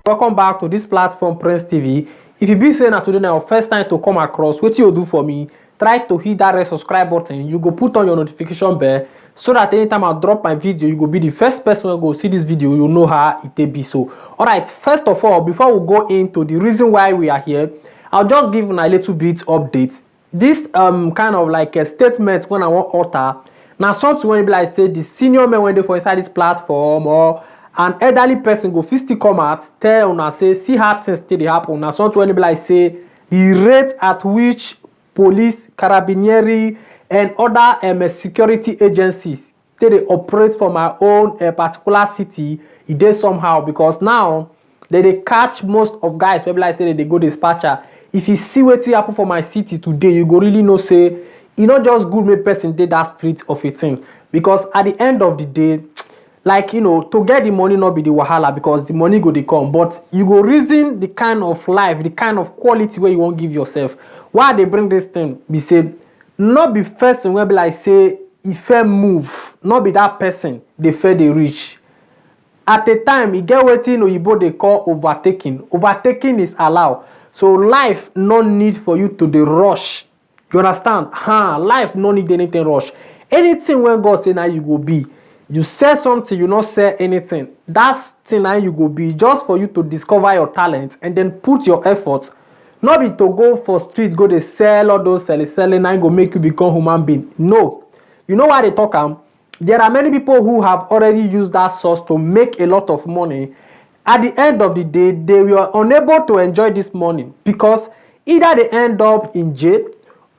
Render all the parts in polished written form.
Welcome back to this platform, Prince TV. If you be saying that today na your first time to come across, what you do for me, try to hit that red subscribe button. You go put on your notification bell so that anytime I drop my video, you go be the first person who go see this video. You know how it be. So, all right. First of all, before we go into the reason why we are here, I'll just give you a little bit update. This kind of like a statement when I want utter. Now something when be like say the senior men when they for inside this platform or an elderly person go physically come out tell una say see how things still happen. Now something when be like say the rate at which police, carabinieri, and other security agencies they operate for my own particular city, it is somehow because now they catch most of guys when be like say they go dispatcher. If you see what happen for my city today, you go really know say you not just good make person did that street of a thing, because at the end of the day, like you know, to get the money not be the wahala because the money go dey come, but you go reason the kind of life, the kind of quality where you won't give yourself. Why they bring this thing be said not be first where be like say if I move, not be that person they fair they reach. At the time, you get what Oyibo they call overtaking. Overtaking is allowed. So life no need for you to the rush. You understand? Life no need anything rush. Anything when God say now you go be. You say something, you not say anything. That's thing now you go be just for you to discover your talent and then put your effort. Not be to go for street, go to sell all those selling and go make you become human being. No. You know why they talk? There are many people who have already used that source to make a lot of money. At the end of the day, they were unable to enjoy this money because either they end up in jail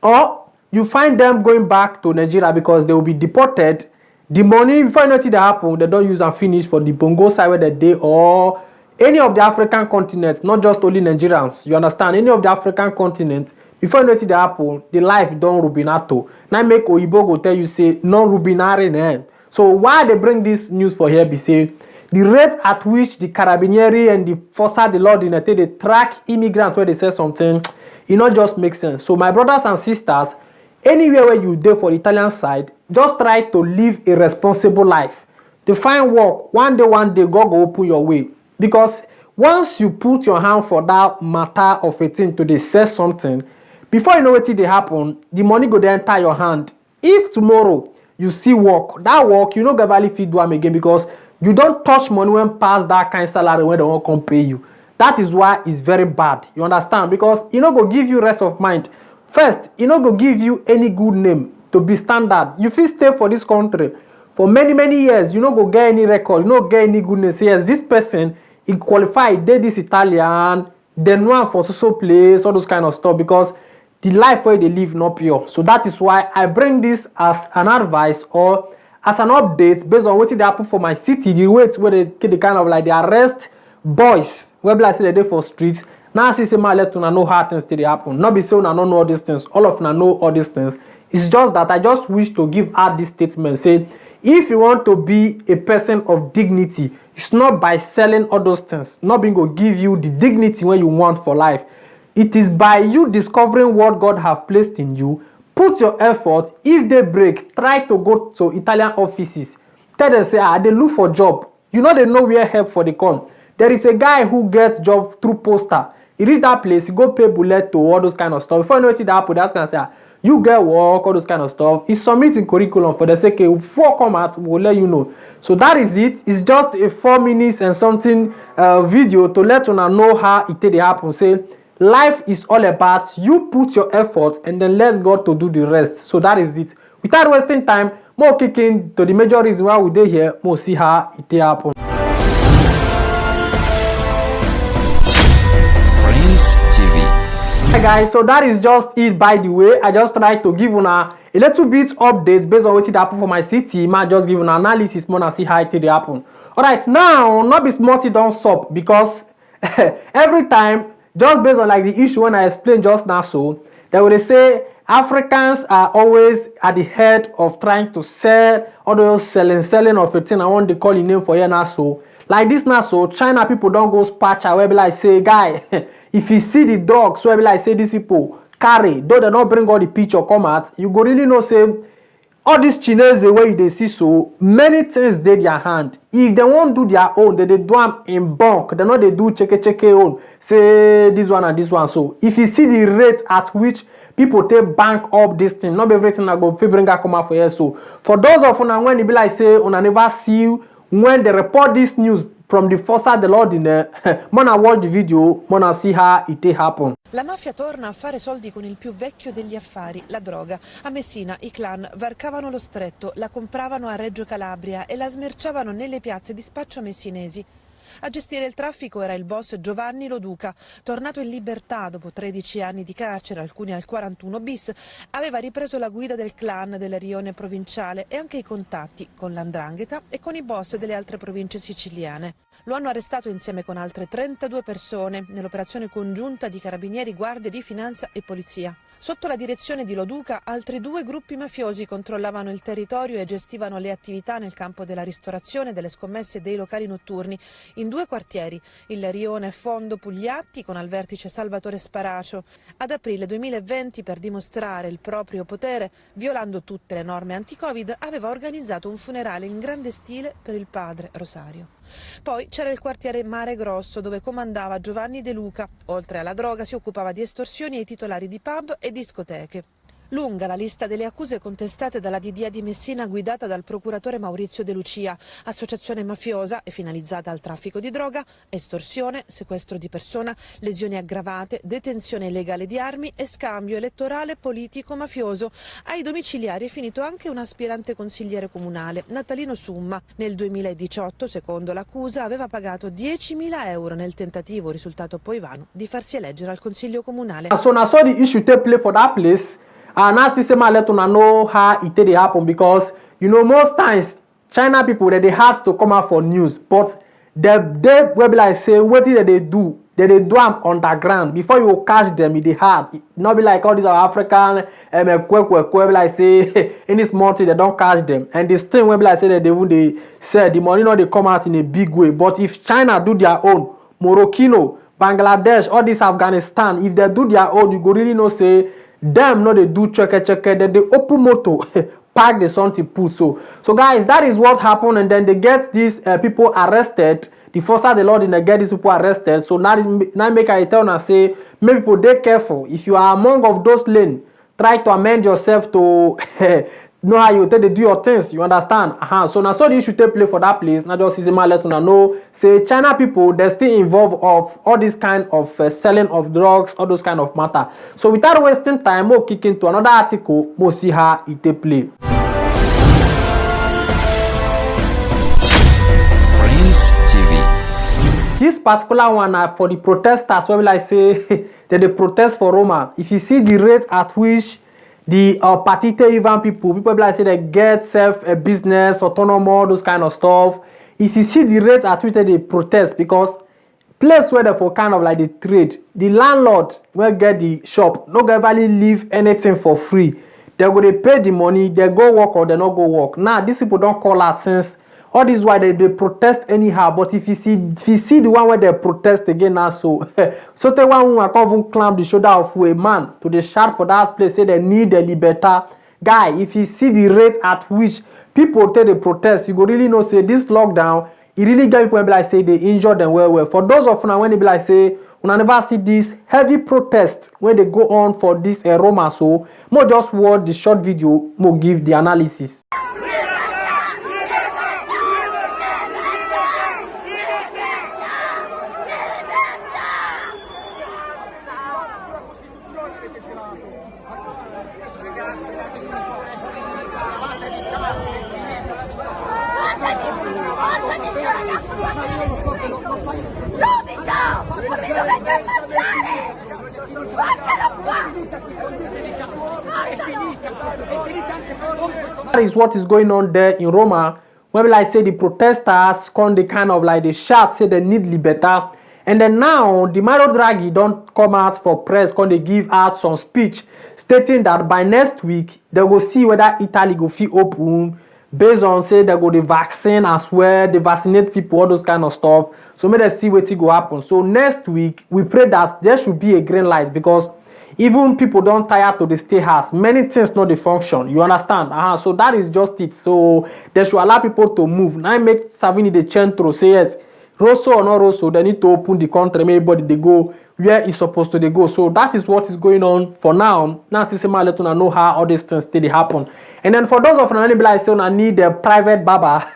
or you find them going back to Nigeria because they will be deported. The money, before anything that happen, they don't use and finish for the Bongo side where they or any of the African continents, not just only Nigerians. You understand? Any of the African continents, before anything that happen, the life don't rubinato. Now make Oyibo go tell you say non rubinary. So why they bring this news for here be say the rate at which the carabinieri and the forcer the law they track immigrants where they say something, it not just makes sense. So my brothers and sisters, anywhere where you do for the Italian side, just try to live a responsible life. To find work, one day God go open your way. Because once you put your hand for that matter of a thing to they say something, before you know what they happen, the money go there enter your hand. If tomorrow you see work, that work you no go value feed them again because you don't touch money when pass that kind of salary when they won't come pay you. That is why it's very bad. You understand? Because it no go give you rest of mind. First, it no go give you any good name to be standard. You feel stay for this country for many years. You no go get any record. You no get any goodness. Yes, this person he qualified. They this Italian. They know for social place. All those kind of stuff because the life where they live not pure. So that is why I bring this as an advice or as an update based on what they happen for my city. The way where they get the kind of like they arrest boys where like say they for streets. Now see say my let una know how things still happen. Not be so una don't know all these things. All of una know all these things. It's just that I just wish to give out this statement. Say if you want to be a person of dignity, it's not by selling all those things. Not being going to give you the dignity when you want for life. It is by you discovering what God have placed in you. Put your effort. If they break, try to go to Italian offices. Tell them, say, they look for job. You know they know where help for the come. There is a guy who gets job through poster. He reach that place, he go pay bullet to all those kind of stuff. Before you know what happen, that's gonna say, you get work, all those kind of stuff. He's submitting curriculum for the sake before come out, we'll let you know. So that is it. It's just a 4 minutes and something video to let you know how it did happen. Say, life is all about you put your effort and then let God to do the rest. So that is it. Without wasting time, more kicking to the major reason why we did here, more see how it happen. Prince TV. Hi guys, so that is just it. By the way, I just tried to give you a little bit updates based on what it happened for my city. Might just give you an analysis more and see how it did happen. Alright, now not be smart don't stop because every time just based on like the issue when I explained just now, so they will say Africans are always at the head of trying to sell all those selling of a thing. I want to call the name for you now. So like this now, so China people don't go spatch where be like say guy if you see the dogs where be like say these people carry though they don't bring all the picture come out, you go really know say all these Chinese way they see so many things dey their hand. If they won't do their own, they do them in bulk. They know they do check own. Say this one and this one. So if you see the rate at which people take bank up this thing, not everything I go bring come out for here. So for those of una when it be like say una never see when they report this news from the forza dell'ordine, mona watch the video, mona see how it happen. La mafia torna a fare soldi con il più vecchio degli affari, la droga. A Messina i clan varcavano lo stretto, la compravano a Reggio Calabria e la smerciavano nelle piazze di spaccio messinesi. A gestire il traffico era il boss Giovanni Loduca, tornato in libertà dopo 13 anni di carcere, alcuni al 41 bis, aveva ripreso la guida del clan del rione provinciale e anche i contatti con l''ndrangheta e con i boss delle altre province siciliane. Lo hanno arrestato insieme con altre 32 persone nell'operazione congiunta di carabinieri, guardie di finanza e polizia. Sotto la direzione di Loduca, altri 2 gruppi mafiosi controllavano il territorio e gestivano le attività nel campo della ristorazione, delle scommesse e dei locali notturni in 2 quartieri, il rione Fondo Pugliatti con al vertice Salvatore Sparacio. Ad aprile 2020, per dimostrare il proprio potere, violando tutte le norme anti-Covid, aveva organizzato un funerale in grande stile per il padre Rosario. Poi c'era il quartiere Mare Grosso, dove comandava Giovanni De Luca. Oltre alla droga si occupava di estorsioni ai titolari di pub e discoteche. Lunga la lista delle accuse contestate dalla DDA di Messina guidata dal procuratore Maurizio De Lucia: associazione mafiosa e finalizzata al traffico di droga, estorsione, sequestro di persona, lesioni aggravate, detenzione illegale di armi e scambio elettorale politico-mafioso. Ai domiciliari è finito anche un aspirante consigliere comunale, Natalino Summa. Nel 2018, secondo l'accusa, aveva pagato 10.000 euro nel tentativo, risultato poi vano, di farsi eleggere al consiglio comunale. So now so the issue take play for that place. And now still let una know how it did happen, because you know most times China people they hard to come out for news, but they will be like say what did they do? They do them underground before you catch them. It hard. Not be like all these African be like say any small thing they don't catch them, and this thing will be like say that they say the money not they come out in a big way. But if China do their own, Morocco, Bangladesh, all this Afghanistan, if they do their own, you go really know say them no they do check then they open moto pack the something put. So guys, that is what happened, and then they get these people arrested. The forza dell'ordine they get these people arrested. So now make I tell and say make people dey careful. If you are among of those lane, try to amend yourself to know how you take to do your things, you understand. So now so the issue take play for that place. Now just easy let una know say China people they still involved of all this kind of selling of drugs, all those kind of matter. So without wasting time, we'll kick into another article, we'll see how it take play. Prince TV. This particular one for the protesters, where I say that they protest for Roma. If you see the rate at which the Partite Ivan people like say they get self business, autonomous, those kind of stuff. If you see the rate at which they protest, because place where they for kind of like the trade, the landlord will get the shop, no go ever leave anything for free. They go they pay the money, they go work or they not go work. Now these people don't call out since all this why they protest anyhow. But if you see the one where they protest again now, so the one who are come climb the shoulder of a man to the shout for that place, say they need the libertà. Guy, if you see the rate at which people take the protest, you go really know say this lockdown, it really get people be like say they injure them well. For those of now when they be like say when I never see this heavy protest when they go on for this Roma, so more just watch the short video, more give the analysis. That is what is going on there in Roma. When I say the protesters come the kind of like the shout say they need libertà, and then now the Mario Draghi don't come out for press, come they give out some speech stating that by next week they will see whether Italy go feel open based on say they go the vaccine as well, they vaccinate people, all those kind of stuff. So may they see what it go happen. So next week we pray that there should be a green light, because even people don't tire to the stay house. Many things not the function. You understand? So that is just it. So they should allow people to move. Now make Savini the centro say yes. Rosso or not Rosso, they need to open the country. Everybody they go where it's supposed to they go. So that is what is going on for now. Now Sisema let una know how all these things still happen. And then for those of you who like say I need a private barber,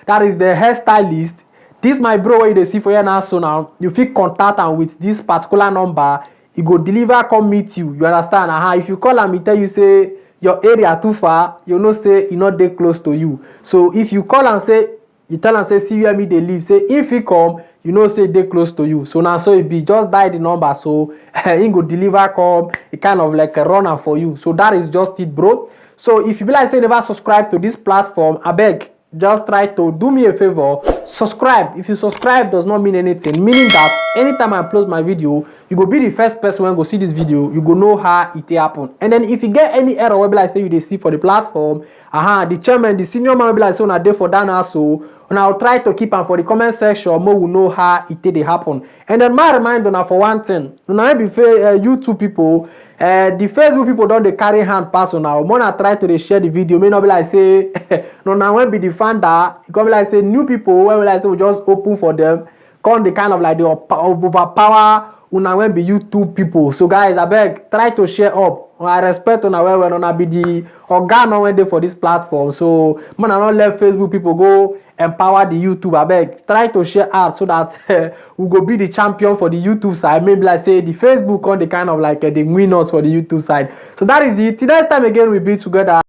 that is the hairstylist. This my bro where you see for you now. So now you feel contact and with this particular number, he go deliver come meet you. You understand? If you call him, he tell you say your area too far, you know say he not that close to you. So if you call and say you tell and say see where me they live, say if he come, you know say they close to you. So now so it be just dial the number, so he go deliver come, it kind of like a runner for you. So that is just it, bro. So if you be like say never subscribe to this platform, I beg just try to do me a favor, subscribe. If you subscribe does not mean anything, meaning that anytime I upload my video, you go be the first person when go see this video, you go know how it happen. And then if you get any error where be like say you they see for the platform, the chairman, the senior man will be like say on a day for that now, so and I'll try to keep on for the comment section, more will know how it did happen. And then my reminder now for one thing, now be YouTube people, the Facebook people don't they carry hand pass on now. When I try to share the video, may not be like say no now when be the founder, it can be like say new people when we like say we just open for them, come the kind of like the overpower una when be YouTube people. So guys, I beg try to share up. I respect on where when on be the organ when they for this platform. So man, I don't let Facebook people go empower the YouTube. I beg try to share out so that we go be the champion for the YouTube side. Maybe like say the Facebook on the kind of like the winners for the YouTube side. So that is it. Till next time again we be together.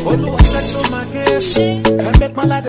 Oluwa settle my case.